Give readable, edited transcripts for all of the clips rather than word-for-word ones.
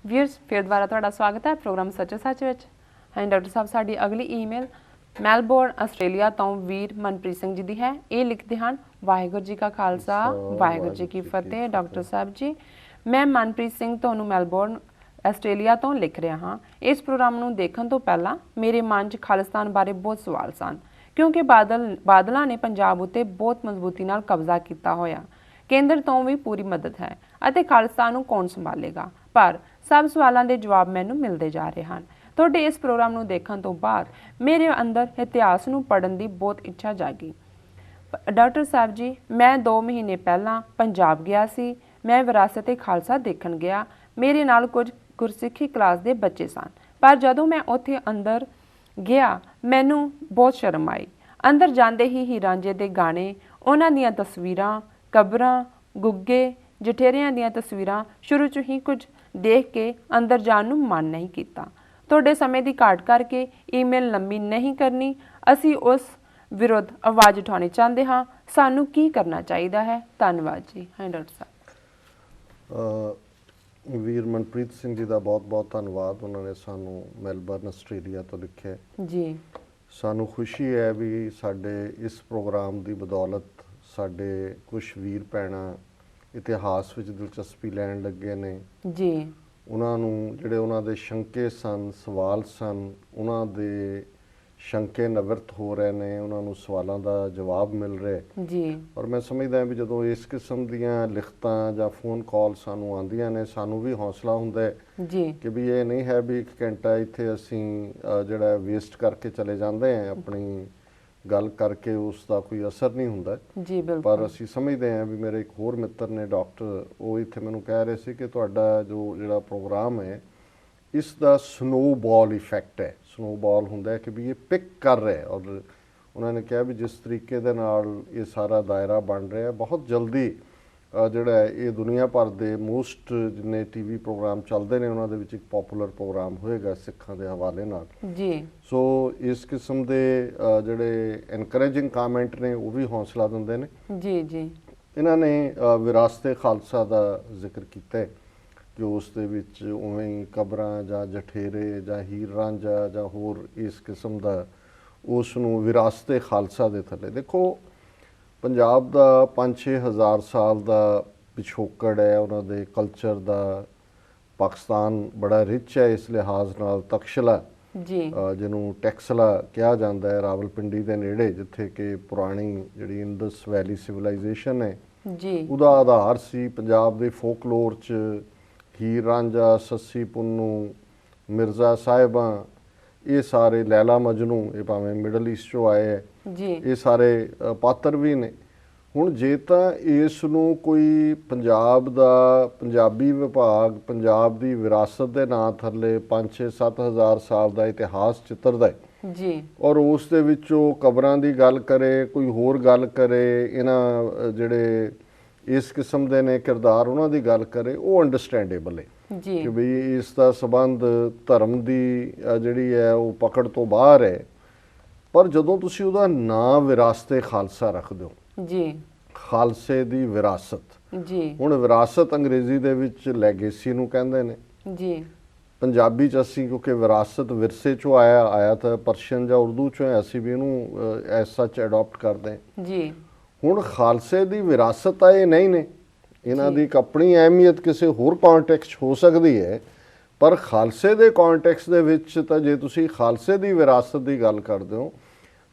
Viewers ਫਿਰ ਦੁਬਾਰਾ ਤੁਹਾਡਾ ਸਵਾਗਤ ਹੈ ਪ੍ਰੋਗਰਾਮ ਸੱਚ ਸੱਚ ਵਿੱਚ। ਹਾਂ ਡਾਕਟਰ ਸਾਹਿਬ, ਸਾਡੀ ਅਗਲੀ ਈਮੇਲ ਮੈਲਬੌਰਨ ਆਸਟ੍ਰੇਲੀਆ ਤੋਂ ਵੀਰ ਮਨਪ੍ਰੀਤ ਸਿੰਘ ਜੀ ਦੀ ਹੈ। ਇਹ ਲਿਖਦੇ ਹਨ, ਵਾਹਿਗੁਰੂ ਜੀ ਕਾ ਖਾਲਸਾ ਵਾਹਿਗੁਰੂ ਜੀ ਕੀ ਫਤਿਹ। ਡਾਕਟਰ ਸਾਹਿਬ ਜੀ, ਮੈਂ ਮਨਪ੍ਰੀਤ ਸਿੰਘ ਤੁਹਾਨੂੰ ਮੈਲਬੌਰਨ ਆਸਟ੍ਰੇਲੀਆ ਤੋਂ ਲਿਖ ਰਿਹਾ ਹਾਂ। ਇਸ ਪ੍ਰੋਗਰਾਮ ਨੂੰ ਦੇਖਣ ਤੋਂ ਪਹਿਲਾਂ ਮੇਰੇ ਮਨ 'ਚ ਖਾਲਿਸਤਾਨ ਬਾਰੇ ਬਹੁਤ ਸਵਾਲ ਸਨ, ਕਿਉਂਕਿ ਬਾਦਲਾਂ ਨੇ ਪੰਜਾਬ ਉੱਤੇ ਬਹੁਤ ਮਜ਼ਬੂਤੀ ਨਾਲ ਕਬਜ਼ਾ ਕੀਤਾ ਹੋਇਆ। ਕੇਂਦਰ ਤੋਂ ਵੀ ਪੂਰੀ ਮਦਦ ਹੈ ਅਤੇ ਖਾਲਿਸਤਾਨ ਨੂੰ ਕੌਣ ਸੰਭਾਲੇਗਾ। ਪਰ ਸਭ ਸਵਾਲਾਂ ਦੇ ਜਵਾਬ ਮੈਨੂੰ ਮਿਲਦੇ ਜਾ ਰਹੇ ਹਨ। ਤੁਹਾਡੇ ਇਸ ਪ੍ਰੋਗਰਾਮ ਨੂੰ ਦੇਖਣ ਤੋਂ ਬਾਅਦ ਮੇਰੇ ਅੰਦਰ ਇਤਿਹਾਸ ਨੂੰ ਪੜ੍ਹਨ ਦੀ ਬਹੁਤ ਇੱਛਾ ਜਾਗੀ। ਡਾਕਟਰ ਸਾਹਿਬ ਜੀ, ਮੈਂ 2 ਮਹੀਨੇ ਪਹਿਲਾਂ ਪੰਜਾਬ ਗਿਆ ਸੀ। ਮੈਂ ਵਿਰਾਸਤ-ਏ ਖਾਲਸਾ ਦੇਖਣ ਗਿਆ। ਮੇਰੇ ਨਾਲ ਕੁਝ ਗੁਰਸਿੱਖੀ ਕਲਾਸ ਦੇ ਬੱਚੇ ਸਨ, ਪਰ ਜਦੋਂ ਮੈਂ ਉੱਥੇ ਅੰਦਰ ਗਿਆ ਮੈਨੂੰ ਬਹੁਤ ਸ਼ਰਮ ਆਈ। ਅੰਦਰ ਜਾਂਦੇ ਹੀ ਰਾਂਝੇ ਦੇ ਗਾਣੇ, ਉਹਨਾਂ ਦੀਆਂ ਤਸਵੀਰਾਂ, ਕਬਰਾਂ, ਗੁੱਗੇ, ਜਠੇਰਿਆਂ ਦੀਆਂ ਤਸਵੀਰਾਂ ਸ਼ੁਰੂ 'ਚ ਹੀ ਕੁਝ ਦੇਖ ਕੇ ਅੰਦਰ ਜਾਣ ਨੂੰ ਮਨ ਨਹੀਂ ਕੀਤਾ। ਤੁਹਾਡੇ ਸਮੇਂ ਦੀ ਘਾਟ ਕਰਕੇ ਈਮੇਲ ਲੰਮੀ ਨਹੀਂ ਕਰਨੀ। ਅਸੀਂ ਉਸ ਵਿਰੁੱਧ ਆਵਾਜ਼ ਉਠਾਉਣੀ ਚਾਹੁੰਦੇ ਹਾਂ। ਸਾਨੂੰ ਕੀ ਕਰਨਾ ਚਾਹੀਦਾ ਹੈ? ਧੰਨਵਾਦ ਜੀ। ਹਾਂ ਡਾਕਟਰ ਸਾਹਿਬ। ਵੀਰ ਮਨਪ੍ਰੀਤ ਸਿੰਘ ਜੀ ਦਾ ਬਹੁਤ-ਬਹੁਤ ਧੰਨਵਾਦ। ਉਹਨਾਂ ਨੇ ਸਾਨੂੰ ਮੈਲਬਰਨ ਆਸਟ੍ਰੇਲੀਆ ਤੋਂ ਲਿਖਿਆ ਜੀ। ਸਾਨੂੰ ਖੁਸ਼ੀ ਹੈ ਵੀ ਸਾਡੇ ਇਸ ਪ੍ਰੋਗਰਾਮ ਦੀ ਬਦੌਲਤ ਸਾਡੇ ਕੁਝ ਵੀਰ ਭੈਣਾਂ ਇਤਿਹਾਸ ਵਿੱਚ ਦਿਲਚਸਪੀ ਲੈਣ ਲੱਗੇ ਨੇ ਜੀ। ਉਹਨਾਂ ਨੂੰ ਜਿਹੜੇ ਉਹਨਾਂ ਦੇ ਸ਼ੰਕੇ ਸਨ, ਸਵਾਲ ਸਨ, ਉਹਨਾਂ ਦੇ ਸ਼ੰਕੇ ਨਿਵਰਤ ਹੋ ਰਹੇ ਨੇ, ਉਹਨਾਂ ਨੂੰ ਸਵਾਲਾਂ ਦਾ ਜਵਾਬ ਮਿਲ ਰਿਹਾ ਜੀ। ਔਰ ਮੈਂ ਸਮਝਦਾ ਵੀ ਜਦੋਂ ਇਸ ਕਿਸਮ ਦੀਆਂ ਲਿਖਤਾਂ ਜਾਂ ਫੋਨ ਕਾਲ ਸਾਨੂੰ ਆਉਂਦੀਆਂ ਨੇ, ਸਾਨੂੰ ਵੀ ਹੌਸਲਾ ਹੁੰਦਾ ਹੈ ਜੀ ਕਿ ਵੀ ਇਹ ਨਹੀਂ ਹੈ ਵੀ 1 ਘੰਟਾ ਇੱਥੇ ਅਸੀਂ ਜਿਹੜਾ ਵੇਸਟ ਕਰਕੇ ਚਲੇ ਜਾਂਦੇ ਹਾਂ, ਆਪਣੀ ਗੱਲ ਕਰਕੇ ਉਸ ਦਾ ਕੋਈ ਅਸਰ ਨਹੀਂ ਹੁੰਦਾ ਜੀ। ਪਰ ਅਸੀਂ ਸਮਝਦੇ ਹਾਂ ਵੀ ਮੇਰੇ ਇੱਕ ਹੋਰ ਮਿੱਤਰ ਨੇ ਡਾਕਟਰ, ਉਹ ਇੱਥੇ ਮੈਨੂੰ ਕਹਿ ਰਹੇ ਸੀ ਕਿ ਤੁਹਾਡਾ ਜਿਹੜਾ ਪ੍ਰੋਗਰਾਮ ਹੈ ਇਸ ਦਾ ਸਨੋਬਾਲ ਇਫੈਕਟ ਹੈ। ਸਨੋਬਾਲ ਹੁੰਦਾ ਹੈ ਕਿ ਵੀ ਇਹ ਪਿਕ ਕਰ ਰਿਹਾ। ਔਰ ਉਹਨਾਂ ਨੇ ਕਿਹਾ ਵੀ ਜਿਸ ਤਰੀਕੇ ਦੇ ਨਾਲ ਇਹ ਸਾਰਾ ਦਾਇਰਾ ਬਣ ਰਿਹਾ, ਬਹੁਤ ਜਲਦੀ ਜਿਹੜਾ ਇਹ ਦੁਨੀਆ ਭਰ ਦੇ ਮੋਸਟ ਜਿੰਨੇ TV ਪ੍ਰੋਗਰਾਮ ਚੱਲਦੇ ਨੇ ਉਹਨਾਂ ਦੇ ਵਿੱਚ ਇੱਕ ਪਪੂਲਰ ਪ੍ਰੋਗਰਾਮ ਹੋਏਗਾ ਸਿੱਖਾਂ ਦੇ ਹਵਾਲੇ ਨਾਲ ਜੀ। ਸੋ ਇਸ ਕਿਸਮ ਦੇ ਜਿਹੜੇ ਐਨਕਰੇਜਿੰਗ ਕਾਮੈਂਟ ਨੇ ਉਹ ਵੀ ਹੌਸਲਾ ਦਿੰਦੇ ਨੇ ਜੀ ਜੀ। ਇਹਨਾਂ ਨੇ ਵਿਰਾਸਤ-ਏ ਖਾਲਸਾ ਦਾ ਜ਼ਿਕਰ ਕੀਤਾ ਹੈ ਕਿ ਉਸ ਦੇ ਵਿੱਚ ਉਵੇਂ ਹੀ ਕਬਰਾਂ ਜਾਂ ਜਠੇਰੇ ਜਾਂ ਹੀਰ ਰਾਂਝਾ ਜਾਂ ਹੋਰ ਇਸ ਕਿਸਮ ਦਾ ਉਸ ਨੂੰ ਵਿਰਾਸਤ-ਏ ਖਾਲਸਾ ਦੇ ਥੱਲੇ ਦੇਖੋ। ਪੰਜਾਬ ਦਾ 5-6 ਹਜ਼ਾਰ ਸਾਲ ਦਾ ਪਿਛੋਕੜ ਹੈ ਉਹਨਾਂ ਦੇ ਕਲਚਰ ਦਾ। ਪਾਕਿਸਤਾਨ ਬੜਾ ਰਿਚ ਹੈ ਇਸ ਲਿਹਾਜ਼ ਨਾਲ। ਤਕਸ਼ਲਾ ਜੀ ਜਿਹਨੂੰ ਟੈਕਸਲਾ ਕਿਹਾ ਜਾਂਦਾ ਹੈ, ਰਾਵਲਪਿੰਡੀ ਦੇ ਨੇੜੇ, ਜਿੱਥੇ ਕਿ ਪੁਰਾਣੀ ਜਿਹੜੀ ਇੰਡਸ ਵੈਲੀ ਸਿਵਲਾਈਜੇਸ਼ਨ ਹੈ ਜੀ, ਉਹਦਾ ਆਧਾਰ ਸੀ। ਪੰਜਾਬ ਦੇ ਫੋਕਲੋਰ 'ਚ ਹੀਰ ਰਾਂਝਾ, ਸੱਸੀ ਪੁੰਨੂ, ਮਿਰਜ਼ਾ ਸਾਹਿਬਾਂ, ਇਹ ਸਾਰੇ ਲੈਲਾ ਮਜਨੂ, ਇਹ ਭਾਵੇਂ ਮਿਡਲ ਈਸਟ 'ਚੋਂ ਆਏ ਹੈ ਜੀ, ਇਹ ਸਾਰੇ ਪਾਤਰ ਵੀ ਨੇ। ਹੁਣ ਜੇ ਤਾਂ ਇਸ ਨੂੰ ਕੋਈ ਪੰਜਾਬ ਦਾ ਪੰਜਾਬੀ ਵਿਭਾਗ ਪੰਜਾਬ ਦੀ ਵਿਰਾਸਤ ਦੇ ਨਾਂ ਥੱਲੇ 5-6-7 ਹਜ਼ਾਰ ਸਾਲ ਦਾ ਇਤਿਹਾਸ ਚਿੱਤਰਦਾ ਹੈ ਜੀ, ਔਰ ਉਸ ਦੇ ਵਿੱਚੋਂ ਕਬਰਾਂ ਦੀ ਗੱਲ ਕਰੇ, ਕੋਈ ਹੋਰ ਗੱਲ ਕਰੇ, ਇਹਨਾਂ ਜਿਹੜੇ ਇਸ ਕਿਸਮ ਦੇ ਨੇ ਕਿਰਦਾਰ ਉਹਨਾਂ ਦੀ ਗੱਲ ਕਰੇ, ਉਹ ਅੰਡਰਸਟੈਂਡੇਬਲ ਹੈ ਜੀ ਕਿ ਵੀ ਇਸ ਦਾ ਸੰਬੰਧ ਧਰਮ ਦੀ ਜਿਹੜੀ ਹੈ ਉਹ ਪਕੜ ਤੋਂ ਬਾਹਰ ਹੈ। ਪਰ ਜਦੋਂ ਤੁਸੀਂ ਉਹਦਾ ਨਾਂ ਵਿਰਾਸਤ-ਏ ਖਾਲਸਾ ਰੱਖ ਦਿਓ ਜੀ, ਖਾਲਸੇ ਦੀ ਵਿਰਾਸਤ ਜੀ। ਹੁਣ ਵਿਰਾਸਤ ਅੰਗਰੇਜ਼ੀ ਦੇ ਵਿੱਚ ਲੈਗੇਸੀ ਨੂੰ ਕਹਿੰਦੇ ਨੇ ਜੀ। ਪੰਜਾਬੀ 'ਚ ਅਸੀਂ ਕਿਉਂਕਿ ਵਿਰਾਸਤ ਵਿਰਸੇ 'ਚੋਂ ਆਇਆ ਤਾਂ ਪਰਸ਼ੀਅਨ ਜਾਂ ਉਰਦੂ 'ਚੋਂ ਹੈ, ਅਸੀਂ ਵੀ ਇਹਨੂੰ ਐਸ ਸੱਚ ਅਡਾਪਟ ਕਰਦੇ ਜੀ। ਹੁਣ ਖਾਲਸੇ ਦੀ ਵਿਰਾਸਤ ਤਾਂ ਇਹ ਨਹੀਂ ਨੇ, ਇਹਨਾਂ ਦੀ ਇੱਕ ਆਪਣੀ ਅਹਿਮੀਅਤ ਕਿਸੇ ਹੋਰ ਕੌਂਟੈਕਸਟ ਹੋ ਸਕਦੀ ਹੈ, ਪਰ ਖਾਲਸੇ ਦੇ ਕੌਂਟੈਕਸਟ ਦੇ ਵਿੱਚ ਤਾਂ ਜੇ ਤੁਸੀਂ ਖਾਲਸੇ ਦੀ ਵਿਰਾਸਤ ਦੀ ਗੱਲ ਕਰਦੇ ਹੋ,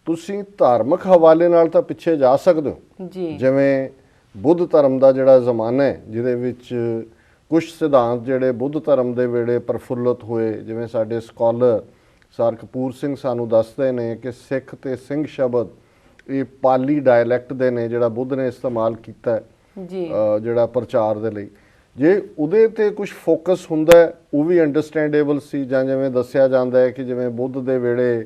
ਤੁਸੀਂ ਧਾਰਮਿਕ ਹਵਾਲੇ ਨਾਲ ਤਾਂ ਪਿੱਛੇ ਜਾ ਸਕਦੇ ਹੋ ਜੀ। ਜਿਵੇਂ ਬੁੱਧ ਧਰਮ ਦਾ ਜਿਹੜਾ ਜ਼ਮਾਨਾ ਹੈ, ਜਿਹਦੇ ਵਿੱਚ ਕੁਝ ਸਿਧਾਂਤ ਜਿਹੜੇ ਬੁੱਧ ਧਰਮ ਦੇ ਵੇਲੇ ਪ੍ਰਫੁੱਲਤ ਹੋਏ, ਜਿਵੇਂ ਸਾਡੇ ਸਕਾਲਰ ਸਰ ਕਪੂਰ ਸਿੰਘ ਸਾਨੂੰ ਦੱਸਦੇ ਨੇ ਕਿ ਸਿੱਖ ਤੇ ਸਿੰਘ ਸ਼ਬਦ ਇਹ ਪਾਲੀ ਡਾਇਲੈਕਟ ਦੇ ਨੇ, ਜਿਹੜਾ ਬੁੱਧ ਨੇ ਇਸਤੇਮਾਲ ਕੀਤਾ ਜੀ ਜਿਹੜਾ ਪ੍ਰਚਾਰ ਦੇ ਲਈ। ਜੇ ਉਹਦੇ 'ਤੇ ਕੁਝ ਫੋਕਸ ਹੁੰਦਾ ਉਹ ਵੀ ਅੰਡਰਸਟੈਂਡੇਬਲ ਸੀ। ਜਾਂ ਜਿਵੇਂ ਦੱਸਿਆ ਜਾਂਦਾ ਹੈ ਕਿ ਜਿਵੇਂ ਬੁੱਧ ਦੇ ਵੇਲੇ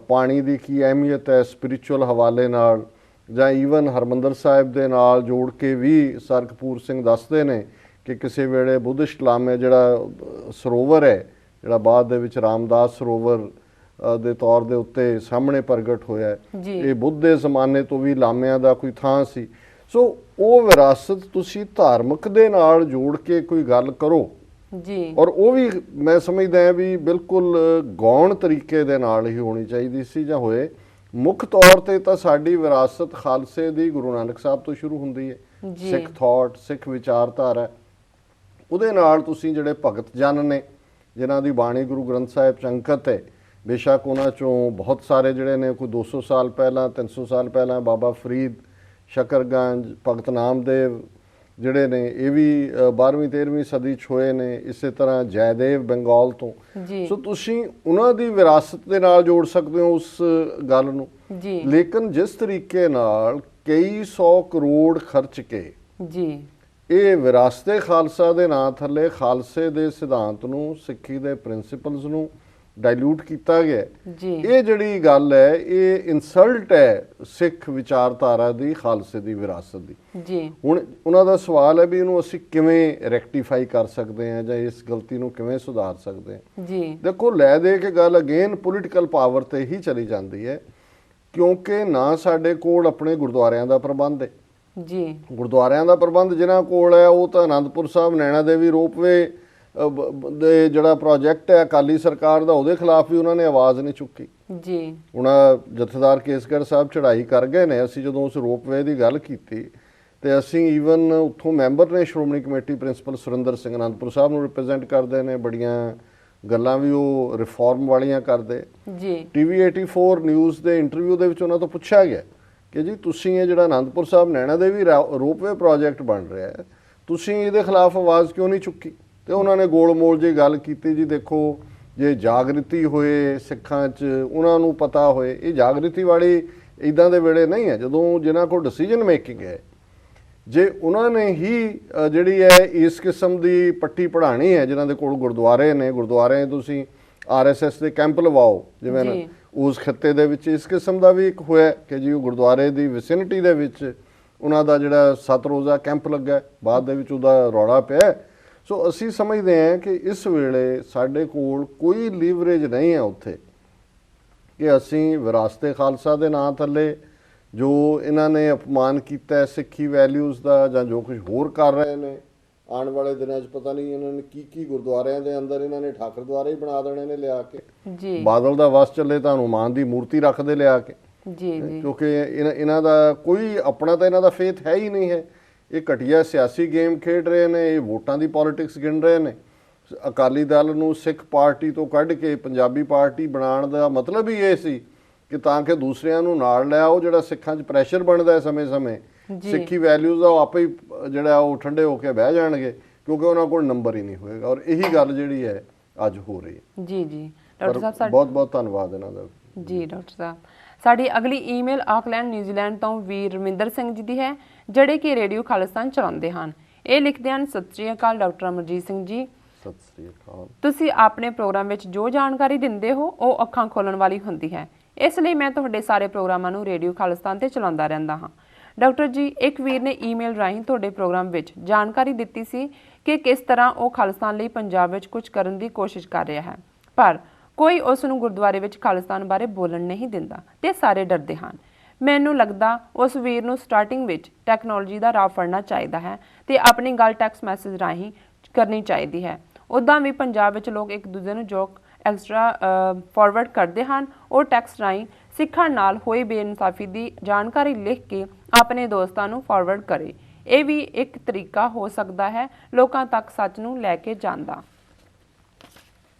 ਪਾਣੀ ਦੀ ਕੀ ਅਹਿਮੀਅਤ ਹੈ ਸਪਿਰਿਚੁਅਲ ਹਵਾਲੇ ਨਾਲ, ਜਾਂ ਈਵਨ ਹਰਿਮੰਦਰ ਸਾਹਿਬ ਦੇ ਨਾਲ ਜੋੜ ਕੇ ਵੀ ਸਰ ਕਪੂਰ ਸਿੰਘ ਦੱਸਦੇ ਨੇ ਕਿ ਕਿਸੇ ਵੇਲੇ ਬੁੱਧਿਸਟ ਲਾਮੇ ਜਿਹੜਾ ਸਰੋਵਰ ਹੈ, ਜਿਹੜਾ ਬਾਅਦ ਦੇ ਵਿੱਚ ਰਾਮਦਾਸ ਸਰੋਵਰ ਦੇ ਤੌਰ ਦੇ ਉੱਤੇ ਸਾਹਮਣੇ ਪ੍ਰਗਟ ਹੋਇਆ, ਇਹ ਬੁੱਧ ਦੇ ਜ਼ਮਾਨੇ ਤੋਂ ਵੀ ਲਾਮਿਆਂ ਦਾ ਕੋਈ ਥਾਂ ਸੀ। ਸੋ ਉਹ ਵਿਰਾਸਤ ਤੁਸੀਂ ਧਾਰਮਿਕ ਦੇ ਨਾਲ ਜੋੜ ਕੇ ਕੋਈ ਗੱਲ ਕਰੋ ਜੀ ਔਰ ਉਹ ਵੀ ਮੈਂ ਸਮਝਦਾ ਹਾਂ ਵੀ ਬਿਲਕੁਲ ਗੌਣ ਤਰੀਕੇ ਦੇ ਨਾਲ ਹੀ ਹੋਣੀ ਚਾਹੀਦੀ ਸੀ ਜਾਂ ਹੋਏ। ਮੁੱਖ ਤੌਰ ਤੇ ਤਾਂ ਸਾਡੀ ਵਿਰਾਸਤ ਖਾਲਸੇ ਦੀ ਗੁਰੂ ਨਾਨਕ ਸਾਹਿਬ ਤੋਂ ਸ਼ੁਰੂ ਹੁੰਦੀ ਹੈ, ਸਿੱਖ ਥਾਟ, ਸਿੱਖ ਵਿਚਾਰਧਾਰਾ। ਉਹਦੇ ਨਾਲ ਤੁਸੀਂ ਜਿਹੜੇ ਭਗਤ ਜਨ ਨੇ ਜਿਨ੍ਹਾਂ ਦੀ ਬਾਣੀ ਗੁਰੂ ਗ੍ਰੰਥ ਸਾਹਿਬ 'ਚ ਅੰਕਿਤ ਹੈ, ਬੇਸ਼ੱਕ ਉਹਨਾਂ 'ਚੋਂ ਬਹੁਤ ਸਾਰੇ ਜਿਹੜੇ ਨੇ ਕੋਈ 200 ਸਾਲ ਪਹਿਲਾਂ, 300 ਸਾਲ ਪਹਿਲਾਂ, ਬਾਬਾ ਫਰੀਦ, ਸ਼ਕਰਗੰਜ, ਭਗਤ ਨਾਮਦੇਵ ਜਿਹੜੇ ਨੇ ਇਹ ਵੀ 12ਵੀਂ 13ਵੀਂ ਸਦੀ 'ਚ ਹੋਏ ਨੇ। ਇਸੇ ਤਰ੍ਹਾਂ ਜੈਦੇਵ ਬੰਗਾਲ ਤੋਂ। ਸੋ ਤੁਸੀਂ ਉਹਨਾਂ ਦੀ ਵਿਰਾਸਤ ਦੇ ਨਾਲ ਜੋੜ ਸਕਦੇ ਹੋ ਉਸ ਗੱਲ ਨੂੰ। ਲੇਕਿਨ ਜਿਸ ਤਰੀਕੇ ਨਾਲ ਕਈ 100 ਕਰੋੜ ਖਰਚ ਕੇ ਇਹ ਵਿਰਾਸਤੇ ਖਾਲਸਾ ਦੇ ਨਾਂ ਥੱਲੇ ਖਾਲਸੇ ਦੇ ਸਿਧਾਂਤ ਨੂੰ, ਸਿੱਖੀ ਦੇ ਪ੍ਰਿੰਸੀਪਲਸ ਨੂੰ ਡਾਇਲੂਟ ਕੀਤਾ ਗਿਆ, ਇਹ ਜਿਹੜੀ ਗੱਲ ਹੈ ਇਹ ਇਨਸਲਟ ਹੈ ਸਿੱਖ ਵਿਚਾਰਧਾਰਾ ਦੀ, ਖਾਲਸੇ ਦੀ ਵਿਰਾਸਤ ਦੀ। ਹੁਣ ਉਹਨਾਂ ਦਾ ਸਵਾਲ ਹੈ ਵੀ ਇਹਨੂੰ ਅਸੀਂ ਕਿਵੇਂ ਰੈਕਟੀਫਾਈ ਕਰ ਸਕਦੇ ਹਾਂ ਜਾਂ ਇਸ ਗਲਤੀ ਨੂੰ ਕਿਵੇਂ ਸੁਧਾਰ ਸਕਦੇ ਹਾਂ। ਦੇਖੋ, ਲੈ ਦੇ ਕੇ ਗੱਲ ਅਗੇਨ ਪੋਲੀਟੀਕਲ ਪਾਵਰ ਤੇ ਹੀ ਚਲੀ ਜਾਂਦੀ ਹੈ, ਕਿਉਂਕਿ ਨਾ ਸਾਡੇ ਕੋਲ ਆਪਣੇ ਗੁਰਦੁਆਰਿਆਂ ਦਾ ਪ੍ਰਬੰਧ ਹੈ। ਗੁਰਦੁਆਰਿਆਂ ਦਾ ਪ੍ਰਬੰਧ ਜਿਨ੍ਹਾਂ ਕੋਲ ਹੈ ਉਹ ਤਾਂ ਅਨੰਦਪੁਰ ਸਾਹਿਬ ਨੈਣਾ ਦੇਵੀ ਰੋਪਵੇ ਦੇ ਜਿਹੜਾ ਪ੍ਰੋਜੈਕਟ ਹੈ ਅਕਾਲੀ ਸਰਕਾਰ ਦਾ, ਉਹਦੇ ਖਿਲਾਫ ਵੀ ਉਹਨਾਂ ਨੇ ਆਵਾਜ਼ ਨਹੀਂ ਚੁੱਕੀ। ਹੁਣ ਜਥੇਦਾਰ ਕੇਸਗੜ੍ਹ ਸਾਹਿਬ ਚੜ੍ਹਾਈ ਕਰ ਗਏ ਨੇ। ਅਸੀਂ ਜਦੋਂ ਉਸ ਰੋਪਵੇ ਦੀ ਗੱਲ ਕੀਤੀ ਤੇ ਅਸੀਂ ਈਵਨ ਉੱਥੋਂ ਮੈਂਬਰ ਨੇ ਸ਼੍ਰੋਮਣੀ ਕਮੇਟੀ ਪ੍ਰਿੰਸੀਪਲ ਸੁਰਿੰਦਰ ਸਿੰਘ, ਅਨੰਦਪੁਰ ਸਾਹਿਬ ਨੂੰ ਰਿਪਰੈਜ਼ੈਂਟ ਕਰਦੇ ਨੇ, ਬੜੀਆਂ ਗੱਲਾਂ ਵੀ ਉਹ ਰਿਫਾਰਮ ਵਾਲੀਆਂ ਕਰਦੇ। TV 84 ਨਿਊਜ਼ ਦੇ ਇੰਟਰਵਿਊ ਦੇ ਵਿੱਚ ਉਹਨਾਂ ਤੋਂ ਪੁੱਛਿਆ ਗਿਆ ਕਿ ਜੀ ਤੁਸੀਂ ਇਹ ਜਿਹੜਾ ਅਨੰਦਪੁਰ ਸਾਹਿਬ ਨੈਣਾ ਦੇਵੀ ਰੋਪਵੇ ਪ੍ਰੋਜੈਕਟ ਬਣ ਰਿਹਾ ਹੈ, ਤੁਸੀਂ ਇਹਦੇ ਖਿਲਾਫ ਆਵਾਜ਼ ਕਿਉਂ ਨਹੀਂ ਚੁੱਕੀ? ਤੇ ਉਹਨਾਂ ਨੇ ਗੋਲ ਮੋਲ ਜੀ ਗੱਲ ਕੀਤੀ, ਜੀ ਦੇਖੋ ਜੇ ਜਾਗ੍ਰਿਤੀ ਹੋਏ ਸਿੱਖਾਂ 'ਚ, ਉਹਨਾਂ ਨੂੰ ਪਤਾ ਹੋਏ, ਇਹ ਜਾਗ੍ਰਿਤੀ ਵਾਲੀ ਇੱਦਾਂ ਦੇ ਵੇਲੇ ਨਹੀਂ ਹੈ ਜਦੋਂ ਜਿਨ੍ਹਾਂ ਕੋਲ ਡਿਸੀਜਨ ਮੇਕਿੰਗ ਹੈ। ਜੇ ਉਹਨਾਂ ਨੇ ਹੀ ਜਿਹੜੀ ਹੈ ਇਸ ਕਿਸਮ ਦੀ ਪੱਟੀ ਪੜ੍ਹਾਣੀ ਹੈ, ਜਿਨ੍ਹਾਂ ਦੇ ਕੋਲ ਗੁਰਦੁਆਰੇ ਨੇ, ਗੁਰਦੁਆਰੇ ਤੁਸੀਂ RSS ਦੇ ਕੈਂਪ ਲਵਾਓ, ਜਿਵੇਂ ਉਸ ਖਿੱਤੇ ਦੇ ਵਿੱਚ ਇਸ ਕਿਸਮ ਦਾ ਵੀ ਇੱਕ ਹੋਇਆ ਕਿ ਜੀ ਉਹ ਗੁਰਦੁਆਰੇ ਦੀ ਵਿਸਿਨਿਟੀ ਦੇ ਵਿੱਚ ਉਹਨਾਂ ਦਾ ਜਿਹੜਾ 7 ਰੋਜ਼ਾ ਕੈਂਪ ਲੱਗਾ, ਬਾਅਦ ਦੇ ਵਿੱਚ ਉਹਦਾ ਰੌਲਾ ਪਿਆ। ਸੋ ਅਸੀਂ ਸਮਝਦੇ ਹਾਂ ਕਿ ਇਸ ਵੇਲੇ ਸਾਡੇ ਕੋਲ ਕੋਈ ਲੀਵਰੇਜ ਨਹੀਂ ਹੈ ਉੱਥੇ ਕਿ ਅਸੀਂ ਵਿਰਾਸਤੇ ਖਾਲਸਾ ਦੇ ਨਾਂ ਥੱਲੇ ਜੋ ਇਹਨਾਂ ਨੇ ਅਪਮਾਨ ਕੀਤਾ ਸਿੱਖੀ ਵੈਲਿਊਜ਼ ਦਾ, ਜਾਂ ਜੋ ਕੁਝ ਹੋਰ ਕਰ ਰਹੇ ਨੇ ਆਉਣ ਵਾਲੇ ਦਿਨਾਂ 'ਚ ਪਤਾ ਨਹੀਂ ਇਹਨਾਂ ਨੇ ਕੀ ਗੁਰਦੁਆਰਿਆਂ ਦੇ ਅੰਦਰ ਇਹਨਾਂ ਨੇ ਠਾਕਰ ਦੁਆਰੇ ਹੀ ਬਣਾ ਦੇਣੇ ਨੇ ਲਿਆ ਕੇ। ਬਾਦਲ ਦਾ ਵਸ ਚੱਲੇ ਤਾਂ ਹਨੂੰਮਾਨ ਦੀ ਮੂਰਤੀ ਰੱਖਦੇ ਲਿਆ ਕੇ, ਕਿਉਂਕਿ ਇਹਨਾਂ ਦਾ ਕੋਈ ਆਪਣਾ ਤਾਂ ਇਹਨਾਂ ਦਾ ਫੇਥ ਹੈ ਹੀ ਨਹੀਂ ਹੈ। ਇਹ ਘਟੀਆ ਸਿਆਸੀ ਗੇਮ ਖੇਡ ਰਹੇ ਨੇ, ਇਹ ਵੋਟਾਂ ਦੀ ਪੋਲਿਟਿਕਸ ਗਿਣ ਰਹੇ ਨੇ। ਅਕਾਲੀ ਦਲ ਨੂੰ ਸਿੱਖ ਪਾਰਟੀ ਤੋਂ ਕੱਢ ਕੇ ਪੰਜਾਬੀ ਪਾਰਟੀ ਬਣਾਉਣ ਦਾ ਮਤਲਬ ਹੀ ਇਹ ਸੀ ਕਿ ਤਾਂ ਕਿ ਦੂਸਰਿਆਂ ਨੂੰ ਨਾਲ ਲੈ ਆਓ। ਜਿਹੜਾ ਸਿੱਖਾਂ 'ਚ ਪ੍ਰੈਸ਼ਰ ਬਣਦਾ ਹੈ ਸਮੇਂ-ਸਮੇਂ, ਸਿੱਖੀ ਵੈਲਿਊਜ਼ ਦਾ ਉਹ ਆਪੇ ਹੀ ਜਿਹੜਾ ਉਹ ਠੰਡੇ ਹੋ ਕੇ ਬਹਿ ਜਾਣਗੇ, ਕਿਉਂਕਿ ਉਹਨਾਂ ਕੋਲ ਨੰਬਰ ਹੀ ਨਹੀਂ ਹੋਏਗਾ। ਔਰ ਇਹੀ ਗੱਲ ਜਿਹੜੀ ਹੈ ਅੱਜ ਹੋ ਰਹੀ ਹੈ। ਡਾਕਟਰ ਸਾਹਿਬ ਬਹੁਤ ਧੰਨਵਾਦ ਇਹਨਾਂ ਦਾ। ਡਾਕਟਰ ਸਾਹਿਬ, ਸਾਡੀ ਅਗਲੀ ਈਮੇਲ ਆਕਲੈਂਡ ਨਿਊਜ਼ੀਲੈਂਡ ਤੋਂ ਵੀਰ ਰਮਿੰਦਰ ਸਿੰਘ ਜੀ ਦੀ ਹੈ, ਜਿਹੜੇ ਕਿ ਰੇਡੀਓ ਖਾਲਿਸਤਾਨ ਚਲਾਉਂਦੇ ਹਨ। ਇਹ ਲਿਖਦੇ ਹਨ, ਸਤਿ ਸ੍ਰੀ ਅਕਾਲ ਡਾਕਟਰ ਅਮਰਜੀਤ ਸਿੰਘ ਜੀ। ਸਤਿ ਸ੍ਰੀ ਅਕਾਲ। ਤੁਸੀਂ ਆਪਣੇ ਪ੍ਰੋਗਰਾਮ ਵਿੱਚ ਜੋ ਜਾਣਕਾਰੀ ਦਿੰਦੇ ਹੋ ਉਹ ਅੱਖਾਂ ਖੋਲਣ ਵਾਲੀ ਹੁੰਦੀ ਹੈ, ਇਸ ਲਈ ਮੈਂ ਤੁਹਾਡੇ ਸਾਰੇ ਪ੍ਰੋਗਰਾਮਾਂ ਨੂੰ ਰੇਡੀਓ ਖਾਲਿਸਤਾਨ ਤੇ ਚਲਾਉਂਦਾ ਰਹਿੰਦਾ ਹਾਂ। ਡਾਕਟਰ ਜੀ, ਇੱਕ ਵੀਰ ਨੇ ਈਮੇਲ ਰਾਹੀਂ ਤੁਹਾਡੇ ਪ੍ਰੋਗਰਾਮ ਵਿੱਚ ਜਾਣਕਾਰੀ ਦਿੱਤੀ ਸੀ ਕਿ ਕਿਸ ਤਰ੍ਹਾਂ ਉਹ ਖਾਲਿਸਤਾਨ ਲਈ ਪੰਜਾਬ ਵਿੱਚ ਕੁਝ ਕਰਨ ਦੀ ਕੋਸ਼ਿਸ਼ ਕਰ ਰਿਹਾ ਹੈ, ਪਰ ਕੋਈ ਉਸ ਨੂੰ ਗੁਰਦੁਆਰੇ ਵਿੱਚ ਖਾਲਿਸਤਾਨ ਬਾਰੇ ਬੋਲਣ ਨਹੀਂ ਦਿੰਦਾ ਤੇ ਸਾਰੇ ਡਰਦੇ ਹਨ। ਮੈਨੂੰ ਲੱਗਦਾ ਉਸ ਵੀਰ ਨੂੰ ਸਟਾਰਟਿੰਗ ਵਿੱਚ ਟੈਕਨੋਲੋਜੀ ਦਾ ਰਾਹ ਫੜਨਾ ਚਾਹੀਦਾ ਹੈ ਤੇ ਆਪਣੀ ਗੱਲ ਟੈਕਸਟ ਮੈਸੇਜ ਰਾਹੀਂ ਕਰਨੀ ਚਾਹੀਦੀ ਹੈ। ਉੱਦਾਂ ਵੀ ਪੰਜਾਬ ਵਿੱਚ ਲੋਕ ਇੱਕ ਦੂਜੇ ਨੂੰ ਜੋ ਐਕਸਟਰਾ ਫਾਰਵਰਡ ਕਰਦੇ ਹਨ, ਉਹ ਟੈਕਸਟ ਰਾਹੀਂ ਸਿੱਖਾਂ ਨਾਲ ਹੋਈ ਬੇਇਨਸਾਫੀ ਦੀ ਜਾਣਕਾਰੀ ਲਿਖ ਕੇ ਆਪਣੇ ਦੋਸਤਾਂ ਨੂੰ ਫਾਰਵਰਡ ਕਰੇ। ਇਹ ਵੀ ਇੱਕ ਤਰੀਕਾ ਹੋ ਸਕਦਾ ਹੈ ਲੋਕਾਂ ਤੱਕ ਸੱਚ ਨੂੰ ਲੈ ਕੇ ਜਾਣ ਦਾ।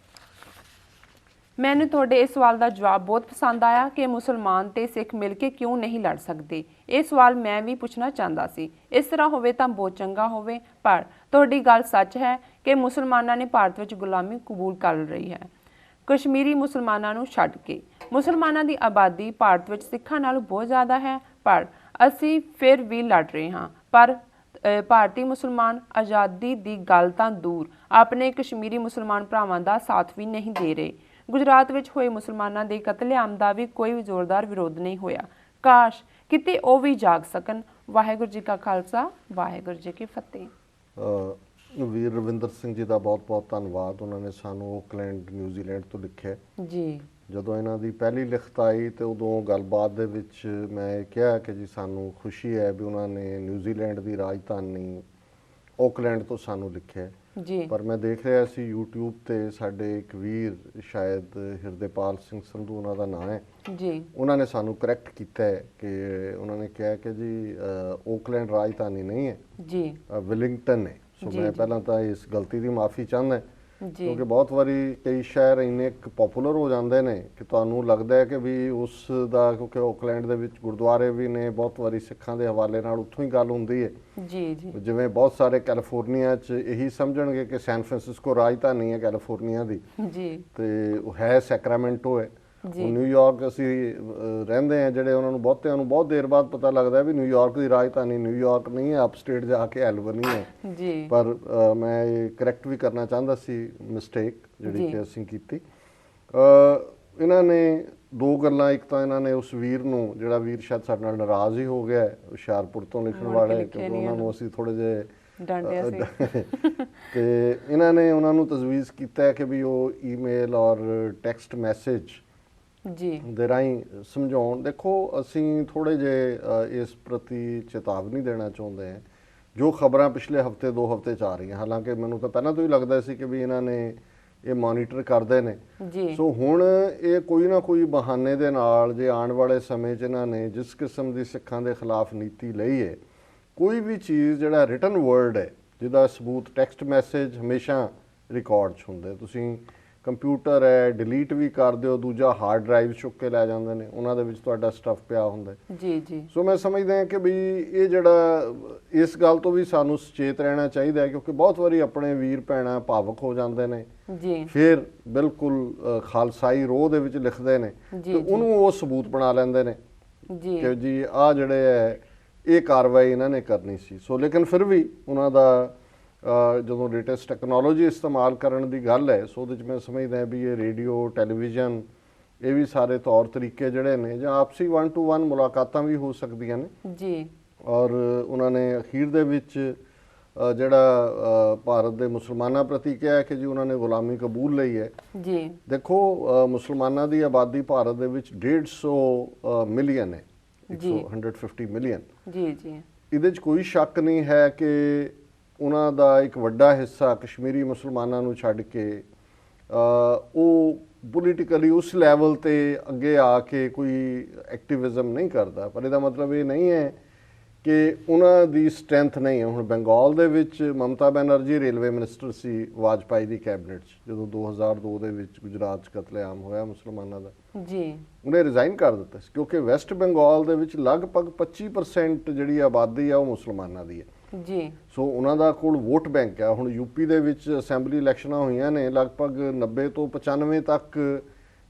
ਮੈਨੂੰ ਤੁਹਾਡੇ ਇਸ ਸਵਾਲ ਦਾ ਜਵਾਬ ਬਹੁਤ ਪਸੰਦ ਆਇਆ ਕਿ ਮੁਸਲਮਾਨ ਤੇ ਸਿੱਖ ਮਿਲ ਕੇ ਕਿਉਂ ਨਹੀਂ ਲੜ ਸਕਦੇ। ਇਹ ਸਵਾਲ ਮੈਂ ਵੀ ਪੁੱਛਣਾ ਚਾਹੁੰਦਾ ਸੀ। ਇਸ ਤਰ੍ਹਾਂ ਹੋਵੇ ਤਾਂ ਬਹੁਤ ਚੰਗਾ ਹੋਵੇ, ਪਰ ਤੁਹਾਡੀ ਗੱਲ ਸੱਚ ਹੈ ਕਿ ਮੁਸਲਮਾਨਾਂ ਨੇ ਭਾਰਤ ਵਿੱਚ ਗੁਲਾਮੀ ਕਬੂਲ ਕਰ ਲਈ ਹੈ। ਕਸ਼ਮੀਰੀ ਮੁਸਲਮਾਨਾਂ ਨੂੰ ਛੱਡ ਕੇ ਮੁਸਲਮਾਨਾਂ ਦੀ ਆਬਾਦੀ ਭਾਰਤ ਵਿੱਚ ਸਿੱਖਾਂ ਨਾਲੋਂ ਬਹੁਤ ਜ਼ਿਆਦਾ ਹੈ, ਪਰ ਅਸੀਂ ਫਿਰ ਵੀ ਲੜ ਰਹੇ ਹਾਂ। ਪਰ ਭਾਰਤੀ ਮੁਸਲਮਾਨ ਆਜ਼ਾਦੀ ਦੀ ਗੱਲ ਤਾਂ ਦੂਰ, ਆਪਣੇ ਕਸ਼ਮੀਰੀ ਮੁਸਲਮਾਨ ਭਰਾਵਾਂ ਦਾ ਸਾਥ ਵੀ ਨਹੀਂ ਦੇ ਰਹੇ। ਗੁਜਰਾਤ ਵਿੱਚ ਹੋਏ ਮੁਸਲਮਾਨਾਂ ਦੇ ਕਤਲੇਆਮ ਦਾ ਵੀ ਕੋਈ ਜ਼ੋਰਦਾਰ ਵਿਰੋਧ ਨਹੀਂ ਹੋਇਆ। ਕਾਸ਼ ਕਿਤੇ ਉਹ ਵੀ ਜਾਗ ਸਕਣ। ਵਾਹਿਗੁਰੂ ਜੀ ਕਾ ਖਾਲਸਾ, ਵਾਹਿਗੁਰੂ ਜੀ ਕੀ ਫਤਿਹ। ਵੀਰ ਰਵਿੰਦਰ ਸਿੰਘ ਜੀ ਦਾ ਬਹੁਤ ਧੰਨਵਾਦ। ਉਹਨਾਂ ਨੇ ਸਾਨੂੰ ਆਕਲੈਂਡ ਨਿਊਜ਼ੀਲੈਂਡ ਤੋਂ ਲਿਖਿਆ ਜੀ। ਜਦੋਂ ਇਹਨਾਂ ਦੀ ਪਹਿਲੀ ਲਿਖਤ ਆਈ ਤੇ ਉਦੋਂ ਗੱਲਬਾਤ ਦੇ ਵਿੱਚ ਮੈਂ ਕਿਹਾ ਕਿ ਜੀ ਸਾਨੂੰ ਖੁਸ਼ੀ ਹੈ ਵੀ ਉਹਨਾਂ ਨੇ ਨਿਊਜ਼ੀਲੈਂਡ ਦੀ ਰਾਜਧਾਨੀ ਆਕਲੈਂਡ ਤੋਂ ਸਾਨੂੰ ਲਿਖਿਆ। ਜੀ ਪਰ ਮੈਂ ਦੇਖ ਰਿਹਾ ਸੀ YouTube ਤੇ ਸਾਡੇ ਇੱਕ ਵੀਰ, ਸ਼ਾਇਦ ਹਿਰਦੇਪਾਲ ਸਿੰਘ ਸੰਧੂ ਉਹਨਾਂ ਦਾ ਨਾਮ ਹੈ ਜੀ ਉਹਨਾਂ ਨੇ ਸਾਨੂੰ ਕਰੈਕਟ ਕੀਤਾ ਹੈ ਕਿ ਉਹਨਾਂ ਨੇ ਕਿਹਾ ਕਿ ਜੀ ਓਕਲੈਂਡ ਰਾਜਧਾਨੀ ਨਹੀਂ ਹੈ ਜੀ ਵਿਲਿੰਗਟਨ ਹੈ। ਸੋ ਜੀ, ਮੈਂ ਜੀ। ਪਹਿਲਾਂ ਤਾਂ ਇਸ ਗਲਤੀ ਦੀ ਮਾਫੀ ਚਾਹੁੰਦਾ ਜੀ ਕਿਉਂਕਿ ਬਹੁਤ ਵਾਰੀ ਕਈ ਸ਼ਹਿਰ ਇੰਨੇ ਪਪੂਲਰ ਹੋ ਜਾਂਦੇ ਨੇ ਕਿ ਤੁਹਾਨੂੰ ਲੱਗਦਾ ਹੈ ਕਿ ਵੀ ਉਸ ਦਾ, ਕਿਉਂਕਿ ਓਕਲੈਂਡ ਦੇ ਵਿੱਚ ਗੁਰਦੁਆਰੇ ਵੀ ਨੇ, ਬਹੁਤ ਵਾਰੀ ਸਿੱਖਾਂ ਦੇ ਹਵਾਲੇ ਨਾਲ ਉੱਥੋਂ ਹੀ ਗੱਲ ਹੁੰਦੀ ਹੈ। ਜੀ ਜੀ ਜਿਵੇਂ ਬਹੁਤ ਸਾਰੇ ਕੈਲੀਫੋਰਨੀਆ 'ਚ ਇਹੀ ਸਮਝਣਗੇ ਕਿ ਸੈਨ ਫਰਾਂਸਿਸਕੋ ਰਾਜਧਾਨੀ ਹੈ ਕੈਲੀਫੋਰਨੀਆ ਦੀ, ਜੀ ਤੇ ਉਹ ਹੈ ਸੈਕਰਾਮੈਂਟੋ ਹੈ। ਜੀ ਨਿਊਯਾਰਕ ਅਸੀਂ ਰਹਿੰਦੇ ਆ ਜਿਹੜੇ, ਉਹਨਾਂ ਨੂੰ ਬਹੁਤਿਆਂ ਨੂੰ ਬਹੁਤ ਦੇਰ ਬਾਅਦ ਪਤਾ ਲੱਗਦਾ ਵੀ ਨਿਊਯਾਰਕ ਦੀ ਰਾਜਧਾਨੀ ਨਿਊਯਾਰਕ ਨਹੀਂ ਹੈ, ਅਪਸਟੇਟ ਜਾ ਕੇ ਐਲਬਨੀ ਹੈ। ਜੀ ਪਰ ਮੈਂ ਇਹ ਕਰੈਕਟ ਵੀ ਕਰਨਾ ਚਾਹੁੰਦਾ ਸੀ ਮਿਸਟੇਕ ਜਿਹੜੀ ਕਿ ਅਸੀਂ ਕੀਤੀ। ਇਹਨਾਂ ਨੇ ਦੋ ਗੱਲਾਂ, ਇੱਕ ਤਾਂ ਇਹਨਾਂ ਨੇ ਉਸ ਵੀਰ ਨੂੰ, ਜਿਹੜਾ ਵੀਰ ਸ਼ਾਇਦ ਸਾਡੇ ਨਾਲ ਨਾਰਾਜ਼ ਹੀ ਹੋ ਗਿਆ ਹੈ, ਹੁਸ਼ਿਆਰਪੁਰ ਤੋਂ ਲਿਖਣ ਵਾਲਾ ਹੈ, ਕਿਉਂਕਿ ਉਹਨਾਂ ਨੂੰ ਅਸੀਂ ਥੋੜੇ ਜਿਹੇ ਡਾਂਟਿਆ ਸੀ ਤੇ ਇਹਨਾਂ ਨੇ ਉਹਨਾਂ ਨੂੰ ਤਜਵੀਜ਼ ਕੀਤਾ ਹੈ ਕਿ ਵੀ ਉਹ ਈਮੇਲ ਔਰ ਟੈਕਸਟ ਮੈਸੇਜ ਜੀ ਦੇ ਰਾਹੀਂ ਸਮਝਾਉਣ। ਦੇਖੋ ਅਸੀਂ ਥੋੜੇ ਜਿਹੇ ਇਸ ਪ੍ਰਤੀ ਚੇਤਾਵਨੀ ਦੇਣਾ ਚਾਹੁੰਦੇ ਹਾਂ, ਜੋ ਖਬਰਾਂ ਪਿਛਲੇ ਹਫਤੇ 2 ਹਫਤੇ 'ਚ ਆ ਰਹੀਆਂ, ਹਾਲਾਂਕਿ ਮੈਨੂੰ ਤਾਂ ਪਹਿਲਾਂ ਤੋਂ ਹੀ ਲੱਗਦਾ ਸੀ ਕਿ ਵੀ ਇਹਨਾਂ ਨੇ ਇਹ ਮੋਨੀਟਰ ਕਰਦੇ ਨੇ। ਜੀ ਸੋ ਹੁਣ ਇਹ ਕੋਈ ਨਾ ਕੋਈ ਬਹਾਨੇ ਦੇ ਨਾਲ, ਜੇ ਆਉਣ ਵਾਲੇ ਸਮੇਂ 'ਚ ਇਹਨਾਂ ਨੇ ਜਿਸ ਕਿਸਮ ਦੀ ਸਿੱਖਾਂ ਦੇ ਖਿਲਾਫ ਨੀਤੀ ਲਈ ਹੈ, ਕੋਈ ਵੀ ਚੀਜ਼ ਜਿਹੜਾ ਰਿਟਨ ਵਰਡ ਹੈ ਜਿਹਦਾ ਸਬੂਤ ਟੈਕਸਟ ਮੈਸੇਜ ਹਮੇਸ਼ਾ ਰਿਕਾਰਡ 'ਚ ਹੁੰਦੇ, ਤੁਸੀਂ ਕੰਪਿਊਟਰ ਹੈ ਡਿਲੀਟ ਵੀ ਕਰ ਦਿਓ, ਦੂਜਾ ਹਾਰਡ ਡਰਾਈਵ ਚੁੱਕ ਕੇ ਲੈ ਜਾਂਦੇ ਨੇ, ਉਹਨਾਂ ਦੇ ਵਿੱਚ ਤੁਹਾਡਾ ਸਟੱਫ ਪਿਆ ਹੁੰਦਾ। ਜੀ ਜੀ ਸੋ ਮੈਂ ਸਮਝਦਾ ਕਿ ਵੀ ਇਹ ਜਿਹੜਾ, ਇਸ ਗੱਲ ਤੋਂ ਵੀ ਸਾਨੂੰ ਸੁਚੇਤ ਰਹਿਣਾ ਚਾਹੀਦਾ ਹੈ, ਕਿਉਂਕਿ ਬਹੁਤ ਵਾਰੀ ਆਪਣੇ ਵੀਰ ਭੈਣਾਂ ਭਾਵੁਕ ਹੋ ਜਾਂਦੇ ਨੇ, ਜੀ ਫਿਰ ਬਿਲਕੁਲ ਖਾਲਸਾਈ ਰੋਹ ਦੇ ਵਿੱਚ ਲਿਖਦੇ ਨੇ ਤੇ ਉਹਨੂੰ ਉਹ ਸਬੂਤ ਬਣਾ ਲੈਂਦੇ ਨੇ ਜੀ ਕਿ ਜੀ ਆਹ ਜਿਹੜੇ ਹੈ ਇਹ ਕਾਰਵਾਈ ਇਹਨਾਂ ਨੇ ਕਰਨੀ ਸੀ। ਸੋ ਲੇਕਿਨ ਫਿਰ ਵੀ ਉਹਨਾਂ ਦਾ ਜਦੋਂ ਲੇਟੈਸਟ ਟੈਕਨੋਲੋਜੀ ਇਸਤੇਮਾਲ ਕਰਨ ਦੀ ਗੱਲ ਹੈ, ਸੋ ਉਹਦੇ 'ਚ ਮੈਂ ਸਮਝਦਾ ਵੀ ਇਹ ਰੇਡੀਓ ਟੈਲੀਵਿਜ਼ਨ, ਇਹ ਵੀ ਸਾਰੇ ਤੌਰ ਤਰੀਕੇ ਜਿਹੜੇ ਨੇ, ਜਾਂ ਆਪਸੀ 1 to 1 ਮੁਲਾਕਾਤਾਂ ਵੀ ਹੋ ਸਕਦੀਆਂ ਨੇ। ਜੀ ਔਰ ਉਹਨਾਂ ਨੇ ਅਖੀਰ ਦੇ ਵਿੱਚ ਜਿਹੜਾ ਭਾਰਤ ਦੇ ਮੁਸਲਮਾਨਾਂ ਪ੍ਰਤੀ ਕਿਹਾ ਕਿ ਜੀ ਉਹਨਾਂ ਨੇ ਗੁਲਾਮੀ ਕਬੂਲ ਲਈ ਹੈ। ਜੀ ਦੇਖੋ ਮੁਸਲਮਾਨਾਂ ਦੀ ਆਬਾਦੀ ਭਾਰਤ ਦੇ ਵਿੱਚ 150 ਮਿਲੀਅਨ ਹੈ, 150 ਮਿਲੀਅਨ। ਜੀ ਜੀ ਇਹਦੇ 'ਚ ਕੋਈ ਸ਼ੱਕ ਨਹੀਂ ਹੈ ਕਿ ਉਹਨਾਂ ਦਾ ਇੱਕ ਵੱਡਾ ਹਿੱਸਾ ਕਸ਼ਮੀਰੀ ਮੁਸਲਮਾਨਾਂ ਨੂੰ ਛੱਡ ਕੇ ਉਹ ਪੋਲੀਟੀਕਲੀ ਉਸ ਲੈਵਲ ਤੇ ਅੱਗੇ ਆ ਕੇ ਕੋਈ ਐਕਟਿਵਿਜ਼ਮ ਨਹੀਂ ਕਰਦਾ। ਪਰ ਇਹਦਾ ਮਤਲਬ ਇਹ ਨਹੀਂ ਹੈ ਕਿ ਉਹਨਾਂ ਦੀ ਸਟਰੈਂਥ ਨਹੀਂ ਹੈ। ਹੁਣ ਬੰਗਾਲ ਦੇ ਵਿੱਚ ਮਮਤਾ ਬੈਨਰਜੀ ਰੇਲਵੇ ਮਿਨਿਸਟਰ ਸੀ ਵਾਜਪਾਈ ਦੀ ਕੈਬਨਿਟ 'ਚ, ਜਦੋਂ 2002 ਦੇ ਵਿੱਚ ਗੁਜਰਾਤ 'ਚ ਕਤਲੇਆਮ ਹੋਇਆ ਮੁਸਲਮਾਨਾਂ ਦਾ, ਜੀ ਉਹਨੇ ਰਿਜ਼ਾਈਨ ਕਰ ਦਿੱਤਾ ਸੀ, ਕਿਉਂਕਿ ਵੈਸਟ ਬੰਗਾਲ ਦੇ ਵਿੱਚ ਲਗਭਗ 25% ਜਿਹੜੀ ਆਬਾਦੀ ਆ ਉਹ ਮੁਸਲਮਾਨਾਂ ਦੀ ਹੈ। ਜੀ ਸੋ ਉਹਨਾਂ ਦਾ ਕੋਲ ਵੋਟ ਬੈਂਕ ਆ। ਹੁਣ ਯੂਪੀ ਦੇ ਵਿੱਚ ਅਸੈਂਬਲੀ ਇਲੈਕਸ਼ਨਾਂ ਹੋਈਆਂ ਨੇ, ਲਗਭਗ 90 ਤੋਂ 95 ਤੱਕ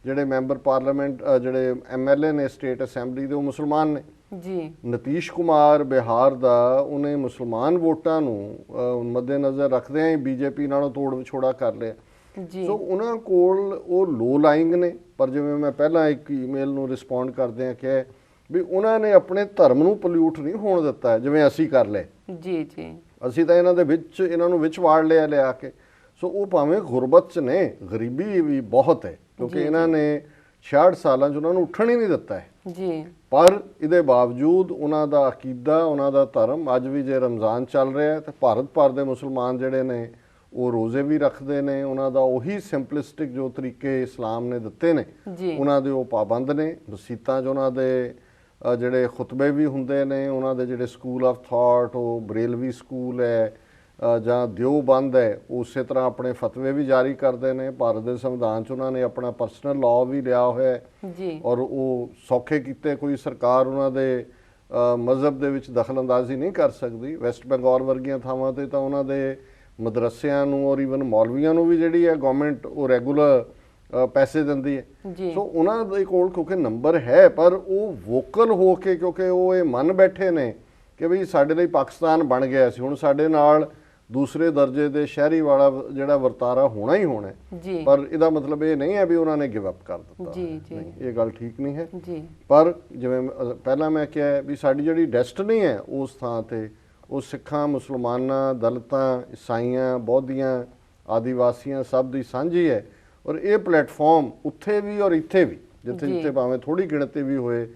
ਜਿਹੜੇ ਮੈਂਬਰ ਪਾਰਲੀਮੈਂਟ, ਜਿਹੜੇ MLA ਨੇ ਸਟੇਟ ਅਸੈਂਬਲੀ ਦੇ, ਉਹ ਮੁਸਲਮਾਨ ਨੇ। ਜੀ ਨਤੀਸ਼ ਕੁਮਾਰ ਬਿਹਾਰ ਦਾ, ਉਹਨੇ ਮੁਸਲਮਾਨ ਵੋਟਾਂ ਨੂੰ ਮੱਦੇਨਜ਼ਰ ਰੱਖਦਿਆਂ ਹੀ ਬੀਜੇਪੀ ਨਾਲੋਂ ਤੋੜ ਵਿਛੋੜਾ ਕਰ ਲਿਆ। ਜੀ ਸੋ ਉਹਨਾਂ ਕੋਲ ਉਹ ਲੋ ਲਾਈਂਗ ਨੇ, ਪਰ ਜਿਵੇਂ ਮੈਂ ਪਹਿਲਾਂ ਇੱਕ ਈਮੇਲ ਨੂੰ ਰਿਸਪੌਂਡ ਕਰਦਿਆਂ ਕਿਹਾ ਵੀ ਉਹਨਾਂ ਨੇ ਆਪਣੇ ਧਰਮ ਨੂੰ ਪੋਲਿਊਟ ਨਹੀਂ ਹੋਣ ਦਿੱਤਾ ਜਿਵੇਂ ਅਸੀਂ ਕਰ ਲਏ। ਜੀ ਜੀ ਅਸੀਂ ਤਾਂ ਇਹਨਾਂ ਦੇ ਵਿੱਚ, ਇਹਨਾਂ ਨੂੰ ਵਿੱਚ ਵਾੜ ਲਿਆ ਕੇ। ਸੋ ਉਹ ਭਾਵੇਂ ਗੁਰਬਤ 'ਚ ਨੇ, ਗਰੀਬੀ ਵੀ ਬਹੁਤ ਹੈ, ਕਿਉਂਕਿ ਇਹਨਾਂ ਨੇ 66 ਸਾਲਾਂ 'ਚ ਉਹਨਾਂ ਨੂੰ ਉੱਠਣ ਹੀ ਨਹੀਂ ਦਿੱਤਾ ਹੈ। ਜੀ ਪਰ ਇਹਦੇ ਬਾਵਜੂਦ ਉਹਨਾਂ ਦਾ ਅਕੀਦਾ, ਉਹਨਾਂ ਦਾ ਧਰਮ, ਅੱਜ ਵੀ ਜੇ ਰਮਜ਼ਾਨ ਚੱਲ ਰਿਹਾ ਹੈ ਤਾਂ ਭਾਰਤ ਭਰ ਦੇ ਮੁਸਲਮਾਨ ਜਿਹੜੇ ਨੇ ਉਹ ਰੋਜ਼ੇ ਵੀ ਰੱਖਦੇ ਨੇ। ਉਹਨਾਂ ਦਾ ਉਹੀ ਸਿੰਪਲਿਸਟਿਕ ਜੋ ਤਰੀਕੇ ਇਸਲਾਮ ਨੇ ਦਿੱਤੇ ਨੇ, ਉਹਨਾਂ ਦੇ ਉਹ ਪਾਬੰਦ ਨੇ। ਮਸੀਤਾਂ 'ਚ ਉਹਨਾਂ ਦੇ ਜਿਹੜੇ ਖੁਤਬੇ ਵੀ ਹੁੰਦੇ ਨੇ, ਉਹਨਾਂ ਦੇ ਜਿਹੜੇ ਸਕੂਲ ਆਫ ਥਾਟ, ਉਹ ਬਰੇਲਵੀ ਸਕੂਲ ਹੈ ਜਾਂ ਦਿਓਬੰਦ ਹੈ, ਉਸੇ ਤਰ੍ਹਾਂ ਆਪਣੇ ਫਤਵੇ ਵੀ ਜਾਰੀ ਕਰਦੇ ਨੇ। ਭਾਰਤ ਦੇ ਸੰਵਿਧਾਨ 'ਚ ਉਹਨਾਂ ਨੇ ਆਪਣਾ ਪਰਸਨਲ ਲਾਅ ਵੀ ਲਿਆ ਹੋਇਆ ਹੈ ਔਰ ਉਹ ਸੌਖੇ ਕੀਤੇ, ਕੋਈ ਸਰਕਾਰ ਉਹਨਾਂ ਦੇ ਮਜ਼ਹਬ ਦੇ ਵਿੱਚ ਦਖਲ ਅੰਦਾਜ਼ੀ ਨਹੀਂ ਕਰ ਸਕਦੀ। ਵੈਸਟ ਬੰਗਾਲ ਵਰਗੀਆਂ ਥਾਵਾਂ ਤੇ ਤਾਂ ਉਹਨਾਂ ਦੇ ਮਦਰਸਿਆਂ ਨੂੰ ਔਰ ਈਵਨ ਮੌਲਵੀਆਂ ਨੂੰ ਵੀ ਜਿਹੜੀ ਹੈ ਗਵਰਨਮੈਂਟ ਉਹ ਰੈਗੂਲਰ ਪੈਸੇ ਦਿੰਦੀ ਹੈ। ਸੋ ਉਹਨਾਂ ਦੇ ਕੋਲ ਕਿਉਂਕਿ ਨੰਬਰ ਹੈ, ਪਰ ਉਹ ਵੋਕਲ ਹੋ ਕੇ, ਕਿਉਂਕਿ ਉਹ ਇਹ ਮੰਨ ਬੈਠੇ ਨੇ ਕਿ ਬਈ ਸਾਡੇ ਲਈ ਪਾਕਿਸਤਾਨ ਬਣ ਗਿਆ ਸੀ, ਹੁਣ ਸਾਡੇ ਨਾਲ ਦੂਸਰੇ ਦਰਜੇ ਦੇ ਸ਼ਹਿਰੀ ਵਾਲਾ ਜਿਹੜਾ ਵਰਤਾਰਾ ਹੋਣਾ ਹੀ ਹੋਣਾ ਹੈ। ਪਰ ਇਹਦਾ ਮਤਲਬ ਇਹ ਨਹੀਂ ਹੈ ਵੀ ਉਹਨਾਂ ਨੇ ਗਿਵ ਅਪ ਕਰ ਦਿੱਤਾ। ਨਹੀਂ, ਇਹ ਗੱਲ ਠੀਕ ਨਹੀਂ ਹੈ। ਪਰ ਜਿਵੇਂ ਪਹਿਲਾਂ ਮੈਂ ਕਿਹਾ ਵੀ ਸਾਡੀ ਜਿਹੜੀ ਡੈਸਟਨੀ ਹੈ ਉਸ ਥਾਂ ਤੇ, ਉਹ ਸਿੱਖਾਂ, ਮੁਸਲਮਾਨਾਂ, ਦਲਿਤਾਂ, ਈਸਾਈਆਂ, ਬੌਧੀਆਂ, ਆਦੀਵਾਸੀਆਂ ਸਭ ਦੀ ਸਾਂਝੀ ਹੈ। ਔਰ ਇਹ ਪਲੇਟਫਾਰਮ ਉੱਥੇ ਵੀ ਔਰ ਇੱਥੇ ਵੀ, ਜਿੱਥੇ ਜਿੱਥੇ ਭਾਵੇਂ ਥੋੜੀ ਗਿਣਤੀ ਵੀ ਹੋਏ,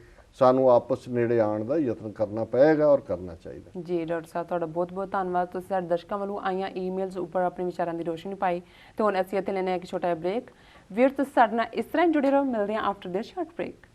ਸਾਨੂੰ ਆਪਸ ਨੇੜੇ ਆਉਣ ਦਾ ਯਤਨ ਕਰਨਾ ਪਏਗਾ ਔਰ ਕਰਨਾ ਚਾਹੀਦਾ। ਜੀ ਡਾਕਟਰ ਸਾਹਿਬ, ਤੁਹਾਡਾ ਬਹੁਤ ਬਹੁਤ ਧੰਨਵਾਦ। ਤੁਸੀਂ ਸਾਡੇ ਦਰਸ਼ਕਾਂ ਵੱਲੋਂ ਆਈਆਂ ਈਮੇਲਸ ਉੱਪਰ ਆਪਣੇ ਵਿਚਾਰਾਂ ਦੀ ਰੋਸ਼ਨੀ ਪਾਈ। ਤੇ ਹੁਣ ਅਸੀਂ ਇੱਥੇ ਲੈਣੇ ਆ ਇੱਕ ਛੋਟਾ ਬ੍ਰੇਕ। ਵੀਰ ਤੁਸੀਂ ਸਾਡੇ ਨਾਲ ਇਸ ਤਰ੍ਹਾਂ ਹੀ ਜੁੜੇ ਰਹੋ। ਮਿਲਦੇ ਹਾਂ ਆਫਟਰ ਦਿਸ ਸ਼ਾਰਟ ਬ੍ਰੇਕ।